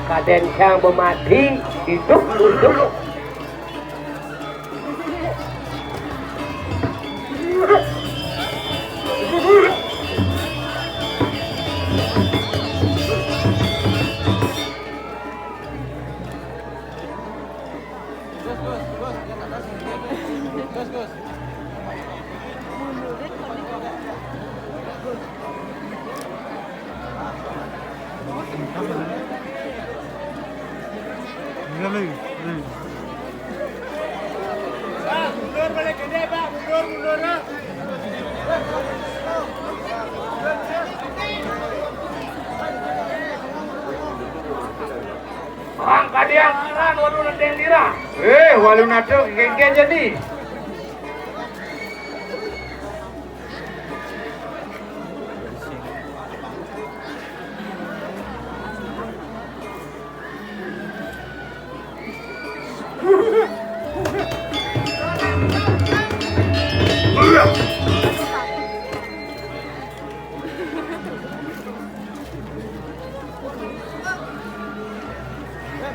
Kaden yang memati hidup. Mundur balik gede Pak, mundur lah. Ang kadiang aran walu nadeng dira. Walu nadeng geng-geng jadi.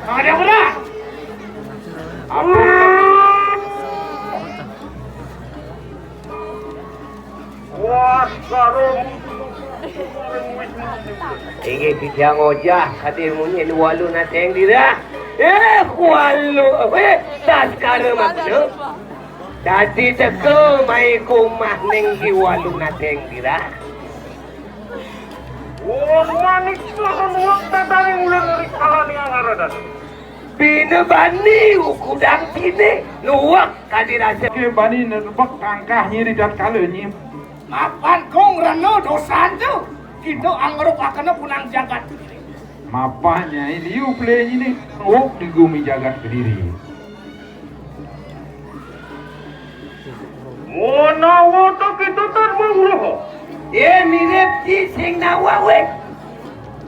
Ada mana? Wah, sarung. Ini kijang ojah kadir munyin walu nateng dira. Walu tas kare makna. Dadi teko mai kumah ning ki walu nateng dira. Wah, manik sarung tadi mulai dari kalah ni angaradan. Bina bani ukudang kini luwak kadirasa. Ke bani nebak tangkahnya di dat kalanya. Mapan kong rano dosan tu. Kita anggaruk akan punang jagat tu diri. Mapanya ini play ini ngok di gumi jagat kediri. Monawo to kita tar mangro. Mirip di sing nawawe.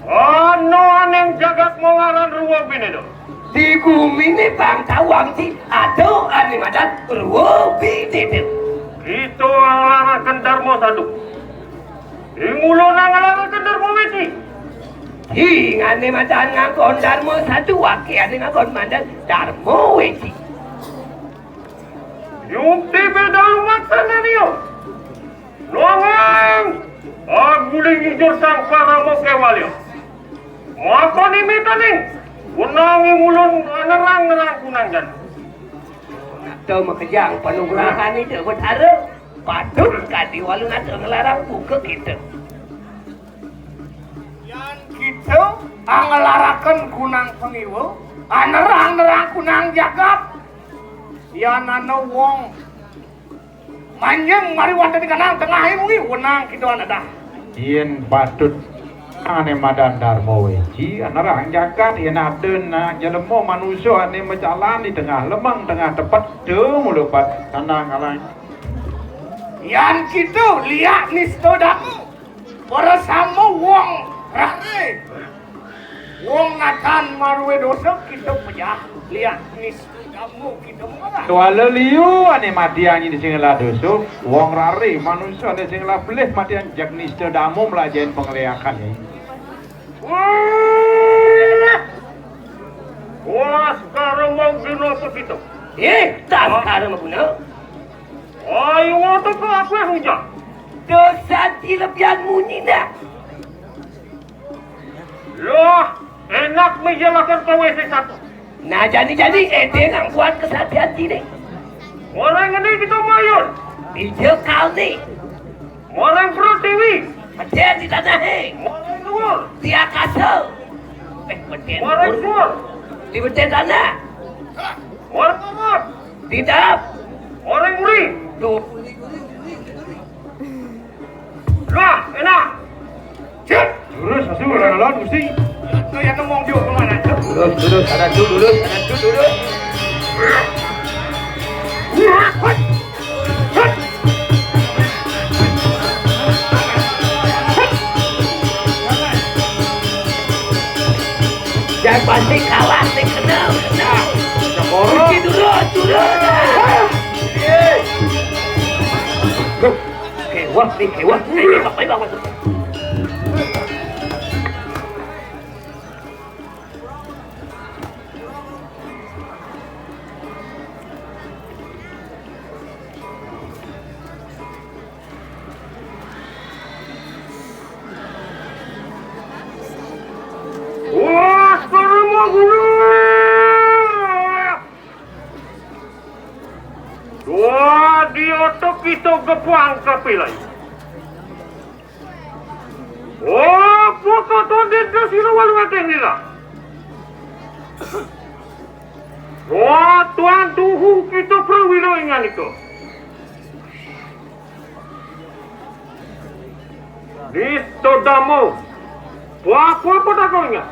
Ano aneng jagat mengaran ruwa bini do. Di bumi ni bang tawang si ado ani madat ruwa bini. Itu ang kendarmo sadu. Ingulo nang alara kendarmo weti. Ngani madan ngakon darmo satu waki ani ngakon madan darmo weti. Yung tibe dalu maksana niyo. Luangang! Aguling hijau sang para mo kewalyo. Maka ni mitaning. Unangi mulun nerang-nerang kunang jan. Atau makejang penugrahan itu berharap patut kadi walu nato ngelarang buka kita. Yang kita ngelarakan kunang pengiwo, nerang-nerang kunang jagat. Yan ano wong manjang mari wanda di kanang tengah mungi wenang kita dah. Ien patut ane madan darmo weci nerang jagat ien aden na jelemo manusia ane menjalan di tengah lemang tengah tepat de mulupat tanah kalang. Yan kita lihat nisto damu. Para sama wong rane. Wong natan marwe dosa kita pejah. Lihat nis kamu kita mengalah. Tua leliu ane matian di singela dosu, wong rari manusia di singela beleh matian jaknis damu melajain pengeliakan ya. Wah, sekarang mau gino apa kita? Tak sekarang mah guna. Ayo waktu ke aku yang hujan. Dosa di lebihan muni nak. Loh, enak menjalankan ke WC 1. Nah jadi ede ngang buat kesatian ni. Orang ini kita mayun. Bijak kau ni. Orang pro TV. Macam di tanah he. Orang luar. Dia kasar. Macam Orang luar. di betul tanah. Orang luar. Tidak. Orang muri. Tu. Lah, enak. Cek. Terus asyik orang mesti. Itu yang ngomong dia kemana? Duduk, sana tu duduk. Jangan pasti kalah, kenal. Pergi duduk. Kewah. Ini apa masuk? Wah, sekarang mau guna. Wah, di otak kita kepuang kapilai. Oh, pokok tu dia sirawal ngatain ni lah. Wah, tuan tuhu kita perwira ingat itu. Di Todamu. Wah, apa dah kau ingat?